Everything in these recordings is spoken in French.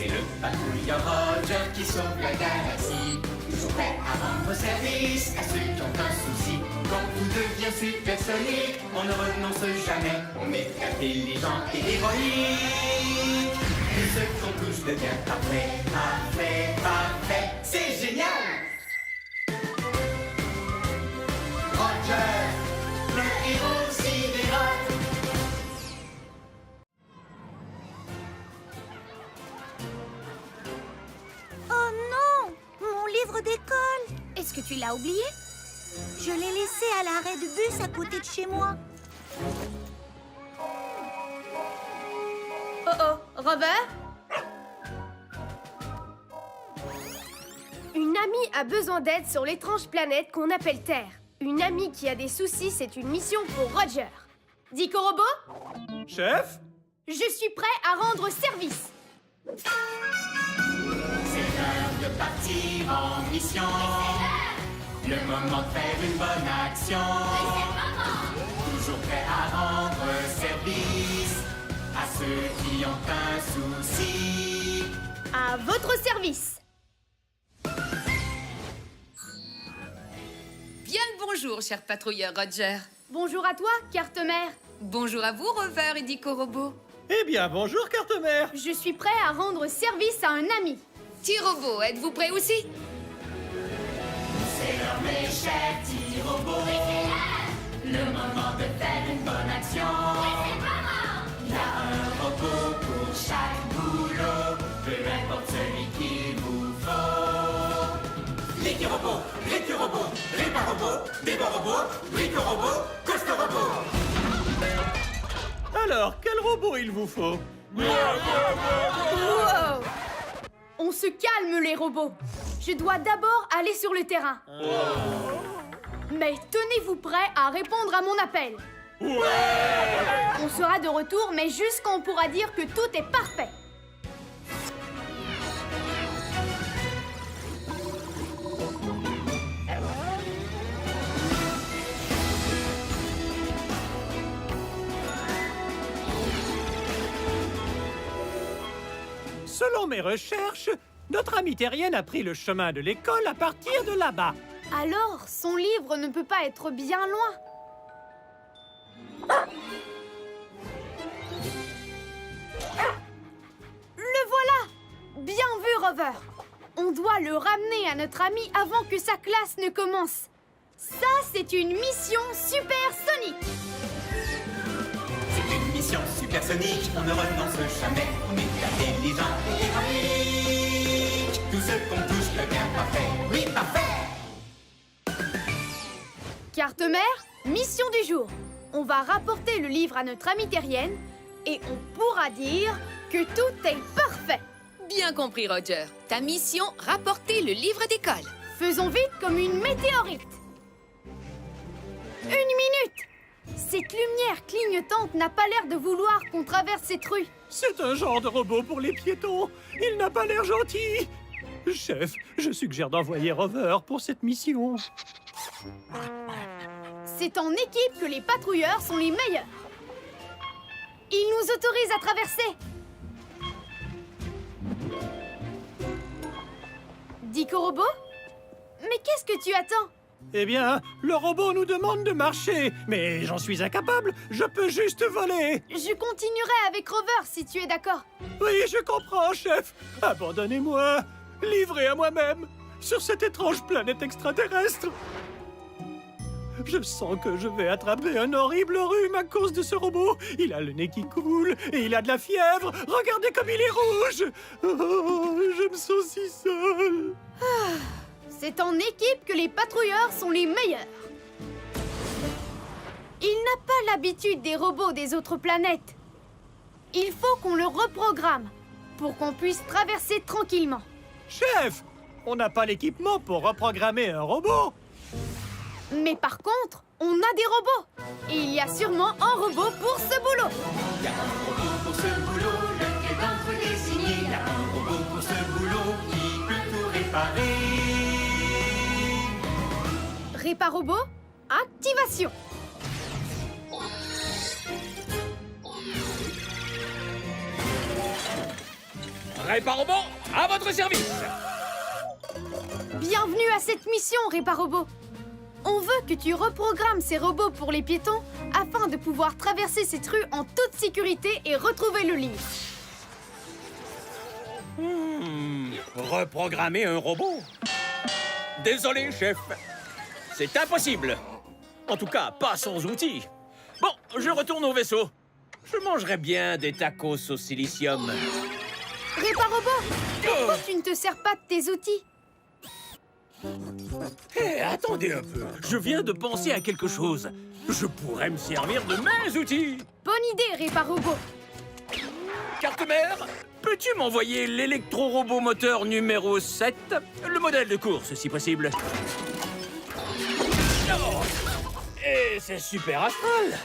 C'est le patrouilleur Roger qui sauve la galaxie. Toujours prêt à rendre service à ceux qui ont un souci. Quand tout devient supersonique, on ne renonce jamais. On est intelligent et héroïque. Et ce qu'on touche devient parfait, parfait, parfait. C'est génial! Roger, le héros sidéral. Oh non! Mon livre d'école! Est-ce que tu l'as oublié? Je l'ai laissé à l'arrêt de bus à côté de chez moi. Oh oh, Rover? Une amie a besoin d'aide sur l'étrange planète qu'on appelle Terre. Une amie qui a des soucis, c'est une mission pour Roger. Dico Robot? Chef? Je suis prêt à rendre service. C'est l'heure de partir en mission. Le moment de faire une bonne action. Toujours prêt à rendre service à ceux qui ont un souci. À votre service. Bien le bonjour, cher patrouilleur Roger. Bonjour à toi, Carte-Mère. Bonjour à vous, Rover et Dico Robot. Eh bien, bonjour, Carte-Mère. Je suis prêt à rendre service à un ami. T-Robot, êtes-vous prêt aussi? C'est l'heure, mes chers petits robots. Le moment de faire une bonne action. Il y a un robot pour chaque boulot, peu importe celui qu'il vous faut. L'équi-robot, récu-robot, répar-robot, débat-robot, brico-robot, coste-robot. Alors, quel robot il vous faut? Wow! On se calme, les robots. Je dois d'abord aller sur le terrain. Mais tenez-vous prêts à répondre à mon appel. On sera de retour, mais juste quand on pourra dire que tout est parfait. Selon mes recherches, notre amie terrienne a pris le chemin de l'école à partir de là-bas. Alors, son livre ne peut pas être bien loin. Le voilà! Bien vu, Rover. On doit le ramener à notre ami avant que sa classe ne commence. Ça, c'est une mission supersonique. C'est une mission supersonique, on ne renonce jamais. On est intelligent et héroïque. Tout ce qu'on touche devient parfait. Oui, parfait! Carte-Mère, mission du jour. On va rapporter le livre à notre amie terrienne et on pourra dire que tout est parfait. Bien compris, Roger. Ta mission, rapporter le livre d'école. Faisons vite comme une météorite. 1 minute! Cette lumière clignotante n'a pas l'air de vouloir qu'on traverse cette rue. C'est un genre de robot pour les piétons. Il n'a pas l'air gentil. Chef, je suggère d'envoyer Rover pour cette mission. C'est en équipe que les patrouilleurs sont les meilleurs. Ils nous autorisent à traverser. Dico Robot? Mais qu'est-ce que tu attends? Eh bien, le robot nous demande de marcher, mais j'en suis incapable. Je peux juste voler. Je continuerai avec Rover si tu es d'accord. Oui, je comprends, chef. Abandonnez-moi. Livré à moi-même sur cette étrange planète extraterrestre. Je sens que je vais attraper un horrible rhume à cause de ce robot. Il a le nez qui coule et il a de la fièvre. Regardez comme il est rouge. Oh, je me sens si seul. C'est en équipe que les patrouilleurs sont les meilleurs. Il n'a pas l'habitude des robots des autres planètes. Il faut qu'on le reprogramme pour qu'on puisse traverser tranquillement. Chef, on n'a pas l'équipement pour reprogrammer un robot. Mais par contre, on a des robots. Et il y a sûrement un robot pour ce boulot. Il y a un robot pour ce boulot, lequel d'entre eux est signé. Il y a un robot pour ce boulot qui peut tout réparer. Réparobot, activation. Réparobot, à votre service. Bienvenue à cette mission, Réparobot. On veut que tu reprogrammes ces robots pour les piétons afin de pouvoir traverser cette rue en toute sécurité et retrouver le livre. Reprogrammer un robot? Désolé, chef. C'est impossible. En tout cas, pas sans outils. Bon, je retourne au vaisseau. Je mangerais bien des tacos au silicium. Réparobot, pourquoi tu ne te sers pas de tes outils? Hé, attendez un peu. Je viens de penser à quelque chose. Je pourrais me servir de mes outils. Bonne idée, Réparobot. Carte mère, peux-tu m'envoyer l'électro-robot moteur numéro 7? Le modèle de course, si possible. Oh, et c'est super Astral.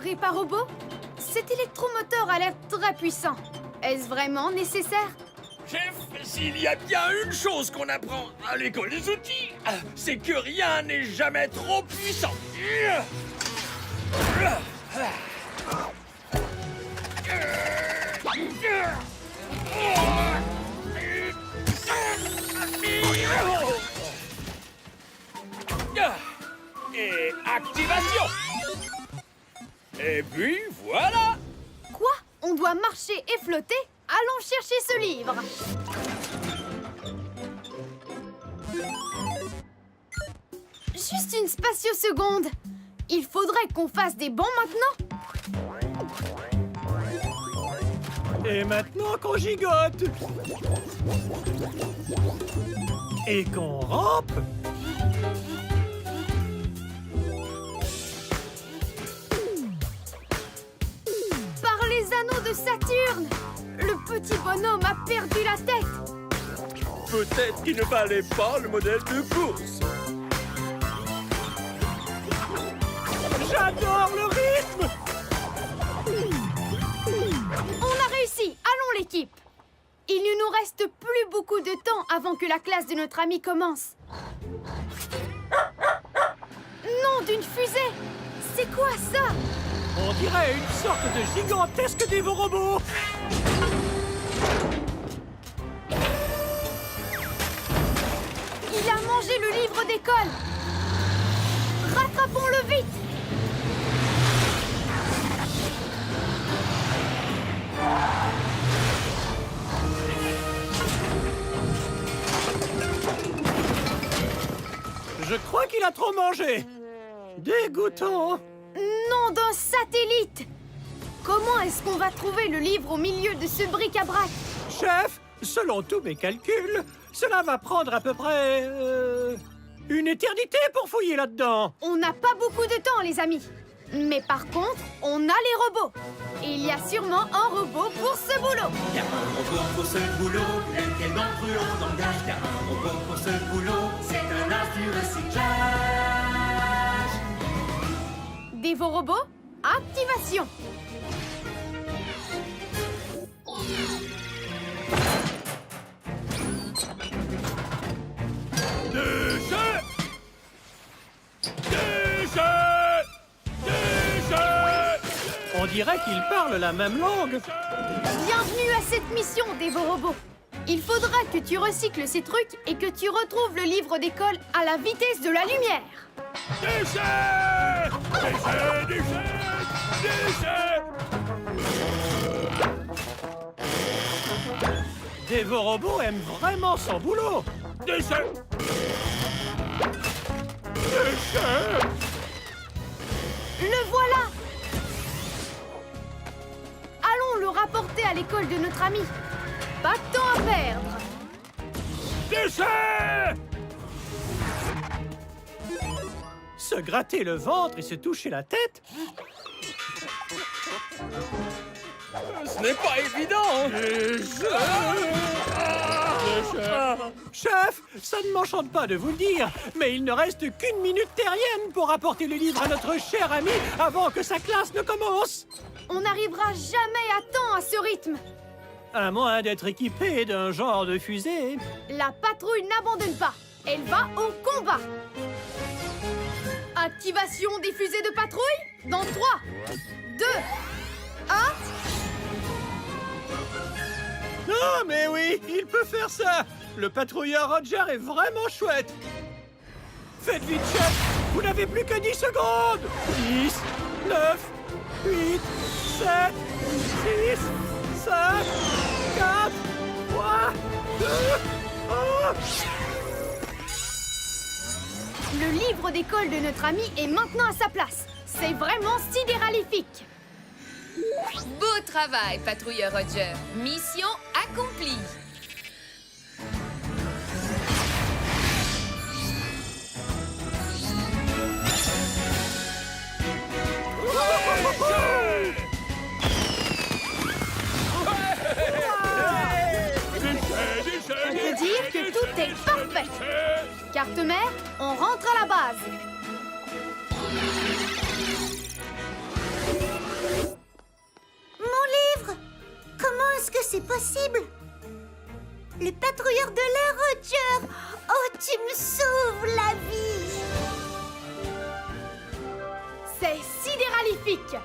Réparobot, cet électromoteur a l'air très puissant. Est-ce vraiment nécessaire? Chef, s'il y a bien une chose qu'on apprend à l'école des outils, c'est que rien n'est jamais trop puissant. Et activation. Et puis voilà. Quoi? On doit marcher et flotter? Allons chercher ce livre. Juste une spatio-seconde. Il faudrait qu'on fasse des bancs maintenant. Et maintenant qu'on gigote. Et qu'on rampe. Par les anneaux de Saturne, le petit bonhomme a perdu la tête. Peut-être qu'il ne fallait pas le modèle de course. J'adore le rythme. On a réussi. Allons l'équipe. Il ne nous reste plus beaucoup de temps avant que la classe de notre ami commence. Nom d'une fusée. C'est quoi ça? On dirait une sorte de gigantesque dévorobot. Il a mangé le livre d'école. Rattrapons-le vite. Je crois qu'il a trop mangé. Dégoûtant. Nom d'un satellite. Comment est-ce qu'on va trouver le livre au milieu de ce bric-à-brac? Chef, selon tous mes calculs, cela va prendre à peu près... une éternité pour fouiller là-dedans. On n'a pas beaucoup de temps, les amis. Mais par contre, on a les robots. Et il y a sûrement un robot pour ce boulot. Il y a un robot pour ce boulot, lequel d'entre eux on engage? Il y a un robot pour ce boulot, c'est un as du recyclage. Dévorobots, activation. On dirait qu'ils parlent la même langue. Bienvenue à cette mission, Dévorobots. Il faudra que tu recycles ces trucs et que tu retrouves le livre d'école à la vitesse de la lumière. Dévorobot aime vraiment son boulot. Le voilà. Allons le rapporter à l'école de notre ami. Pas de temps à perdre. Se gratter le ventre et se toucher la tête. Ce n'est pas évident. Chef, ça ne m'enchante pas de vous le dire, mais il ne reste qu'une minute terrienne pour apporter le livre à notre cher ami avant que sa classe ne commence. On n'arrivera jamais à temps à ce rythme. À moins d'être équipé d'un genre de fusée. La patrouille n'abandonne pas. Elle va au combat. À Activation des fusées de patrouille dans 3, 2, 1... Non, mais oui, il peut faire ça. Le patrouilleur Roger est vraiment chouette. Faites vite, chef. Vous n'avez plus que 10 secondes. 10, 9, 8, 7, 6, 5, 4, 3, 2, 1... Le livre d'école de notre ami est maintenant à sa place. C'est vraiment sidéralifique. Beau travail, patrouilleur Roger. Mission accomplie. On peut dire que tout est parfait. Carte-mère, on rentre à la base. Mon livre! Comment est-ce que c'est possible? Le patrouilleur de l'air, Roger! Oh, tu me sauves la vie! C'est sidéralifique.